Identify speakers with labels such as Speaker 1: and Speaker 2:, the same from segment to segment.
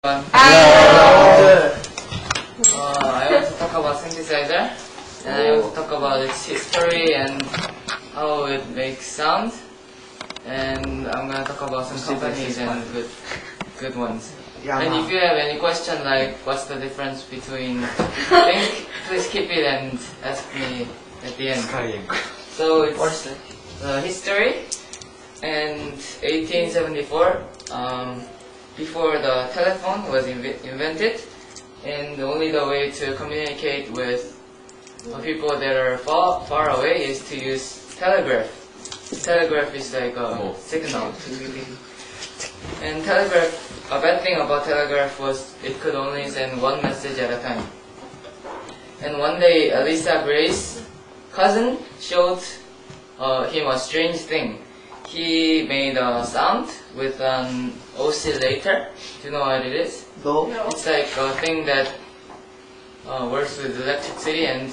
Speaker 1: I want to talk about synthesizer, and I want to talk about its history and how it makes sound, and I'm gonna talk about some companies and good ones. And if you have any question like what's the difference between things, please keep it and ask me at the end. So it's history, and 1874. Before the telephone was invented, and only the way to communicate with people that are far away is to use telegraph. Telegraph is like a signal. And telegraph, a bad thing about telegraph was it could only send one message at a time. And one day Elisa Gray's cousin showed him a strange thing. He made a sound with an oscillator. Do you know what it is?
Speaker 2: No.
Speaker 1: It's like a thing that works with electricity and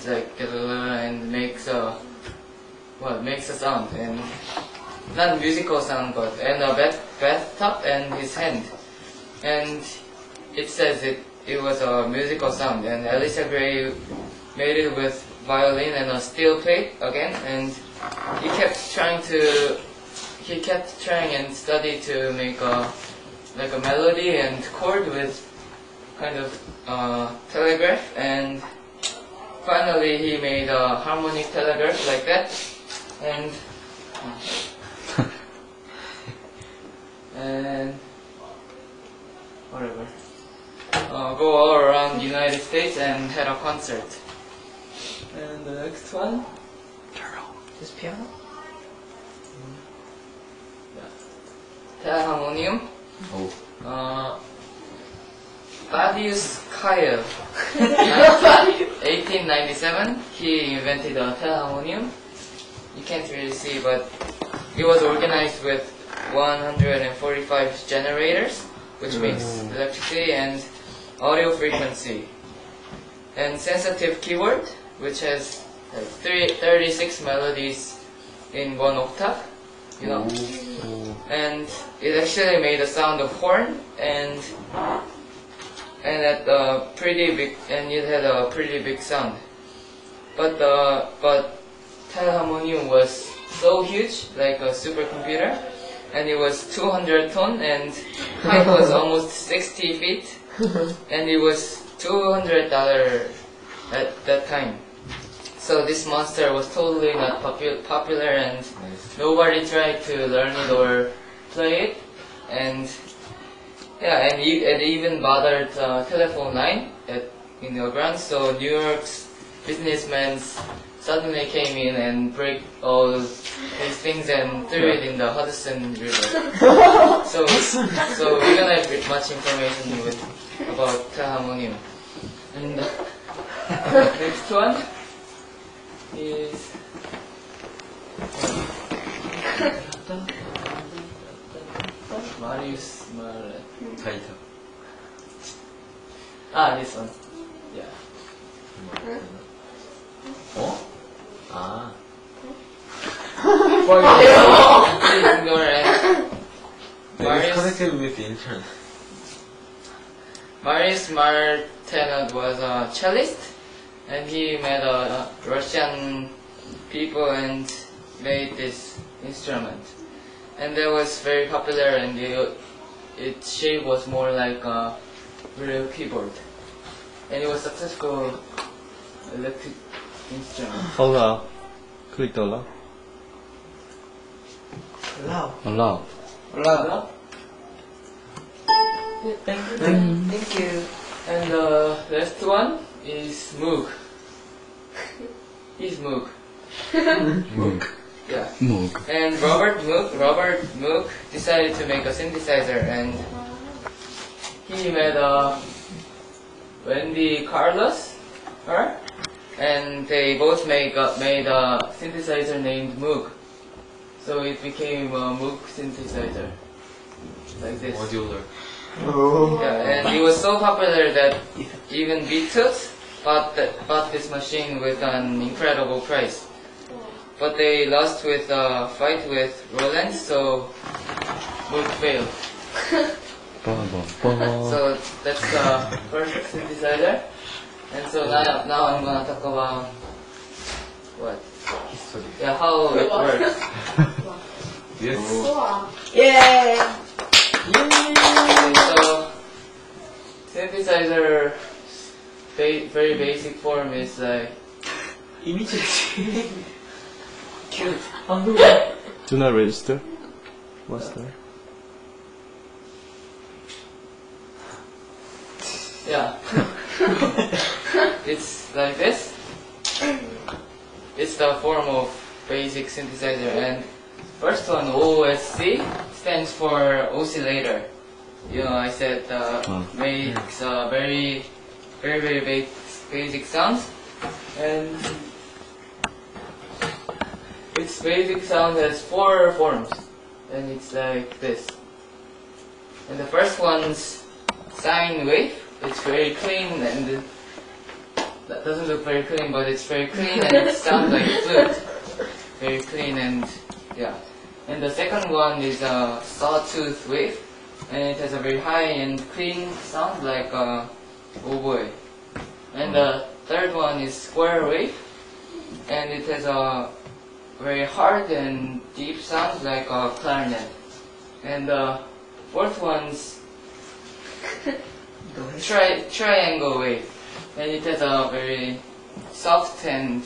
Speaker 1: makes a sound, and not musical sound, but and a bathtub and his hand, and it says it was a musical sound. And Elisa Gray made it with violin and a steel plate again, and he kept trying and study to make a melody and chord with kind of telegraph, and finally he made a harmonic telegraph like that, and whatever, go all around the United States and had a concert. And the next one,
Speaker 2: This piano?
Speaker 1: Telharmonium. Thaddeus Kyle, 1897, he invented a telharmonium. You can't really see, but it was organized with 145 generators, which makes electricity, and audio frequency, and sensitive keyboard, which has like 36 melodies in one octave, you know. And it actually made a sound of horn, and it had a pretty big sound. But telharmonium was so huge, like a supercomputer, and it was 200 ton, and height was almost 60 feet, and it was $200 at that time. So this monster was totally not popular, and nobody tried to learn it or play it, and yeah, and it even bothered telephone line in the ground. So New York's businessmen suddenly came in and break all these things and threw it in the Hudson River. So we don't have much information about telharmonium. And the next one is Marius Marlet. This one. Yeah.
Speaker 3: It's connected with the internet.
Speaker 1: Marius Martenot was a cellist, and he met Russian people and made this instrument. And that was very popular, and its shape was more like a real keyboard. And it was successful electric instrument.
Speaker 3: Allow. Click allow.
Speaker 2: Allow.
Speaker 3: Allow.
Speaker 1: Thank you. And the last one is Moog. He's Moog.
Speaker 3: Moog.
Speaker 1: Yeah.
Speaker 3: Moog.
Speaker 1: And Robert Moog decided to make a synthesizer, and he met Wendy Carlos, and they both made a synthesizer named Moog. So it became a Moog synthesizer, like this.
Speaker 3: Modular.
Speaker 1: Yeah, and it was so popular that even Beatles bought this machine with an incredible price. But they lost with a fight with Roland, so Moog failed. So that's the first synthesizer. And so now I'm gonna talk about what?
Speaker 3: History.
Speaker 1: Yeah, how it works.
Speaker 3: Yes.
Speaker 2: Yay!
Speaker 1: Okay, so synthesizer very basic form is like cute.
Speaker 3: Do not register. What's that?
Speaker 1: Yeah. It's like this. It's the form of basic synthesizer, and first one, OSC, stands for oscillator. You know, I said makes very basic sounds, and its basic sound has 4 forms, and it's like this. And the first one's sine wave. It's very clean, and that doesn't look very clean, but it's very clean and it sounds like flute. Very clean and yeah. And the second one is a sawtooth wave, and it has a very high and clean sound like oboe. And the third one is square wave, and it has a very hard and deep sound like a clarinet. And the fourth one's triangle wave, and it has a very soft and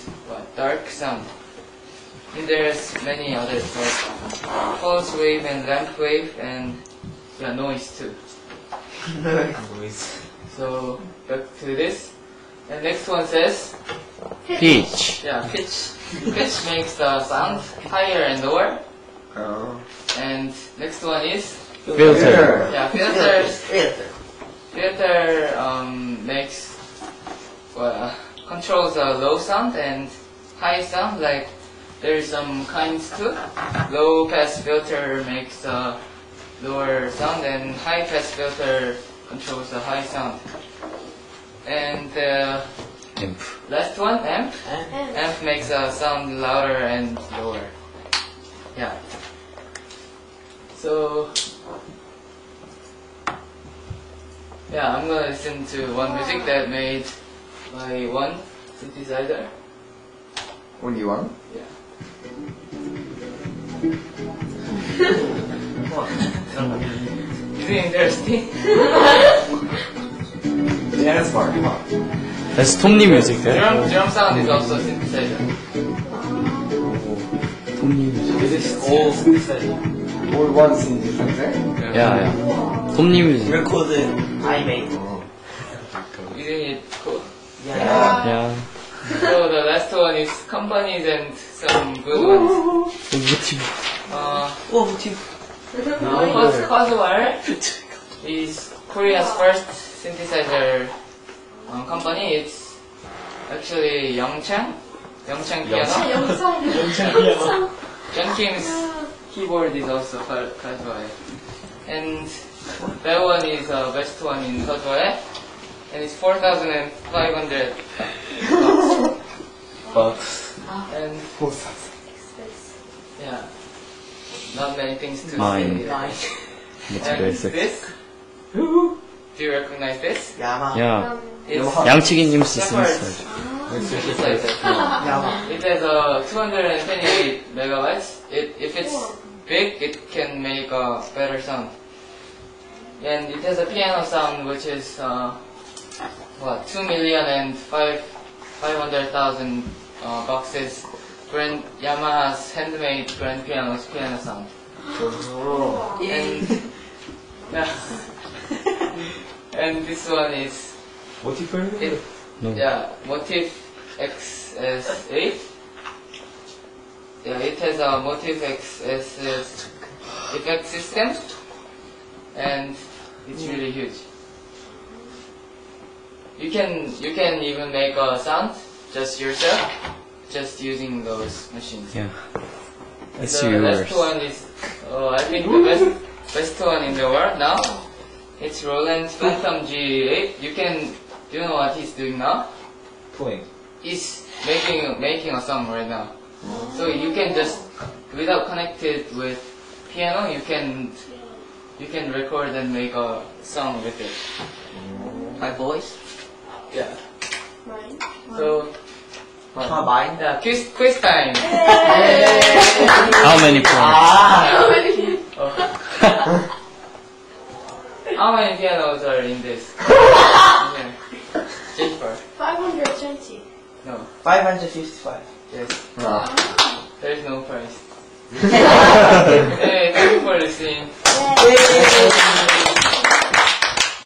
Speaker 1: dark sound. And there's many others like pulse wave and lamp wave and noise too.
Speaker 3: Noise.
Speaker 1: So back to this. And next one says
Speaker 4: Pitch.
Speaker 1: yeah, pitch. Pitch makes the sound higher and lower.
Speaker 3: Oh.
Speaker 1: And next one is
Speaker 4: Filter.
Speaker 1: yeah, filter makes controls a low sound and high sound. Like there's some kinds too. Low pass filter makes a lower sound, and high pass filter controls the high sound. And
Speaker 4: Amp.
Speaker 1: last one, amp. Amp makes a sound louder and lower. Yeah. So yeah, I'm gonna listen to one music that made by one synthesizer.
Speaker 3: Only one?
Speaker 1: Yeah. Is it interesting?
Speaker 3: Dance part.
Speaker 4: That's 톱니 music there.
Speaker 1: Drum sound is also synthesizer.
Speaker 4: 톱니 music.
Speaker 3: Is this all synthesizer? All one synthesizer?
Speaker 4: Yeah. 톱니 music.
Speaker 2: Record I made.
Speaker 1: Isn't it cool?
Speaker 4: Yeah.
Speaker 1: So the last one is companies and some good ones. Coswell is Korea's first synthesizer company. It's actually Youngchang Piano. John Kim's keyboard is also Coswell. And that one is the best one in Coswell. And it's 4,500
Speaker 3: Bucks.
Speaker 1: and yeah, not many things to
Speaker 4: Mine.
Speaker 1: say.
Speaker 4: That's
Speaker 1: And
Speaker 4: basic.
Speaker 1: this, do you recognize this?
Speaker 2: Yama.
Speaker 4: Yeah.
Speaker 1: It's
Speaker 4: 양치기님
Speaker 1: Shepherd's
Speaker 4: 쓰는
Speaker 1: synthesizer.
Speaker 2: Yama.
Speaker 1: It has 228 megabytes. If it's big, it can make a better sound. And it has a piano sound which is 2,500,000 boxes. Yamaha's handmade grand piano sound. And yeah. And this one is
Speaker 3: Motif
Speaker 4: No.
Speaker 1: Motif XS8. Yeah, it has a Motif XS effect system, and it's really huge. You can even make a sound just yourself, just using those machines.
Speaker 4: Yeah. That's
Speaker 1: The
Speaker 4: yours.
Speaker 1: last one is, I think the best one in the world now. It's Roland's Phantom G8. Do you know what he's doing now?
Speaker 3: Playing.
Speaker 1: He's making a song right now. So you can just, without connected with piano, you can you can record and make a song with it.
Speaker 2: My voice.
Speaker 1: Yeah.
Speaker 5: Mine.
Speaker 1: So,
Speaker 2: Mine.
Speaker 1: yeah, quiz time.
Speaker 4: How many points?
Speaker 2: Ah.
Speaker 1: Oh. How many pianos are in this? Okay. Jennifer.
Speaker 5: 520.
Speaker 1: No.
Speaker 2: 555.
Speaker 1: Yes.
Speaker 2: Ah.
Speaker 1: There is no prize. Hey, thank you for listening.
Speaker 5: Yay.
Speaker 2: Yay.